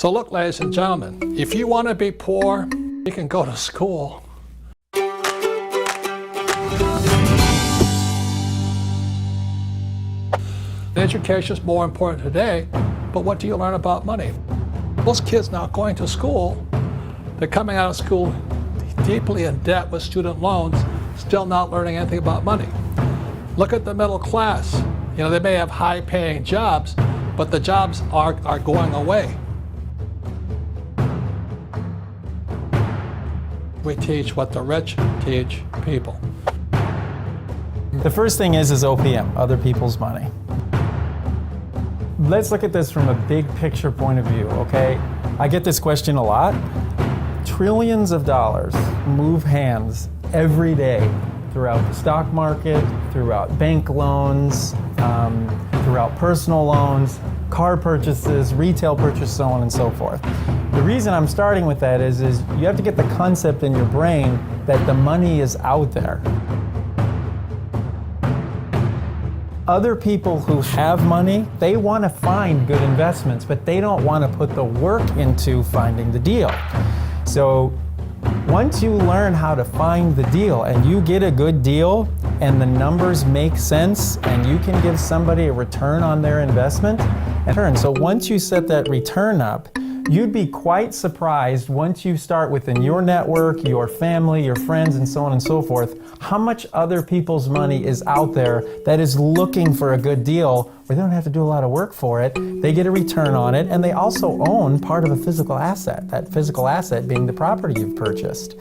So look, ladies and gentlemen, if you want to be poor, you can go to school. Education is more important today, but what do you learn about money? Most kids now going to school, they're coming out of school deeply in debt with student loans, still not learning anything about money. Look at the middle class. You know, they may have high-paying jobs, but the jobs are going away. We teach what the rich teach people. The first thing is OPM, other people's money. Let's look at this from a big picture point of view, okay? I get this question a lot. Trillions of dollars move hands every day throughout the stock market, throughout bank loans, throughout personal loans, car purchases, retail purchases, so on and so forth. The reason I'm starting with that is you have to get the concept in your brain that the money is out there. Other people who have money, they want to find good investments, but they don't want to put the work into finding the deal. So once you learn how to find the deal and you get a good deal and the numbers make sense and you can give somebody a return on their investment, so once you set that return up, you'd be quite surprised once you start within your network, your family, your friends, and so on and so forth, how much other people's money is out there that is looking for a good deal where they don't have to do a lot of work for it. They get a return on it, and they also own part of a physical asset, that physical asset being the property you've purchased.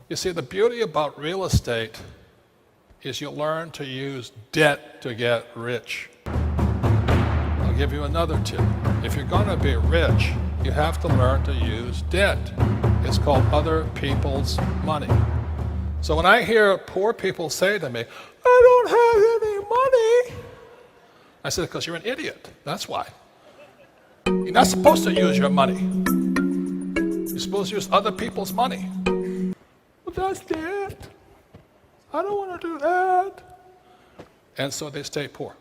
You see, the beauty about real estate is you learn to use debt to get rich. I'll give you another tip. If you're going to be rich, you have to learn to use debt. It's called other people's money. So when I hear poor people say to me, I don't have any money, I said, because you're an idiot. That's why. You're not supposed to use your money. You're supposed to use other people's money. Well, that's debt. I don't want to do that. And so they stay poor.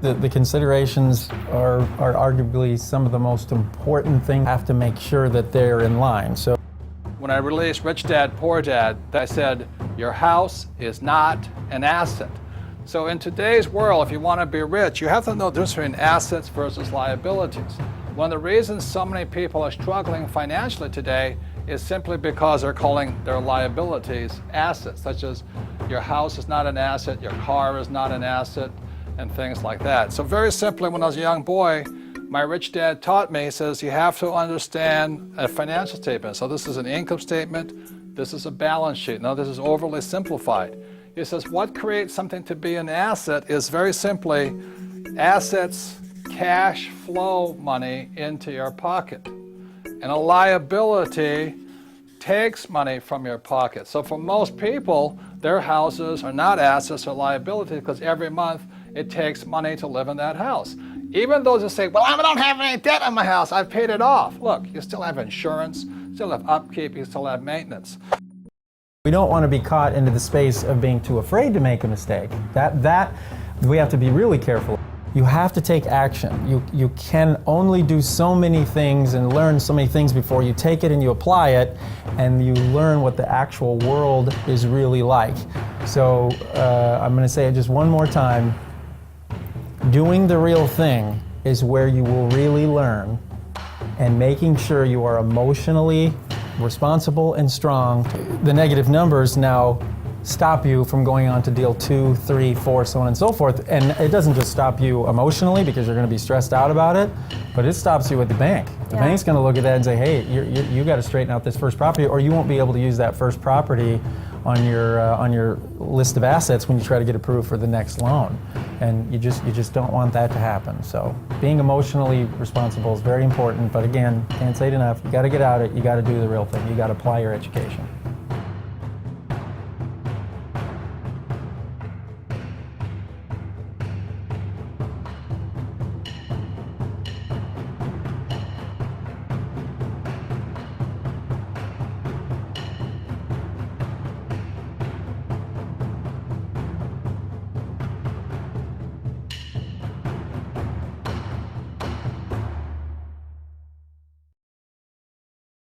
The considerations are arguably some of the most important things. Have to make sure that they're in line. So when I released Rich Dad, Poor Dad, I said, your house is not an asset. So in today's world, if you want to be rich, you have to know the difference between assets versus liabilities. One of the reasons so many people are struggling financially today is simply because they're calling their liabilities assets, such as your house is not an asset, your car is not an asset, and things like that. So very simply, when I was a young boy, my rich dad taught me, he says, you have to understand a financial statement. So this is an income statement, this is a balance sheet. Now this is overly simplified. He says, what creates something to be an asset is very simply assets, cash flow money into your pocket. And a liability takes money from your pocket. So for most people, their houses are not assets or liabilities because every month it takes money to live in that house. Even those who say, well, I don't have any debt on my house, I've paid it off. Look, you still have insurance, still have upkeep, you still have maintenance. we don't want to be caught into the space of being too afraid to make a mistake. That we have to be really careful. You have to take action. You can only do so many things and learn so many things before you take it and you apply it and you learn what the actual world is really like. So I'm going to say it just one more time. Doing the real thing is where you will really learn, and making sure you are emotionally responsible and strong. The negative numbers now stop you from going on to deal 2, 3, 4, so on and so forth. And it doesn't just stop you emotionally because you're going to be stressed out about it, but it stops you at the bank. The bank's going to look at that and say, hey, you got to straighten out this first property, or you won't be able to use that first property on your list of assets when you try to get approved for the next loan. And you just don't want that to happen. So being emotionally responsible is very important, but again, can't say it enough. You got to get out it. You got to do the real thing. You got to apply your education.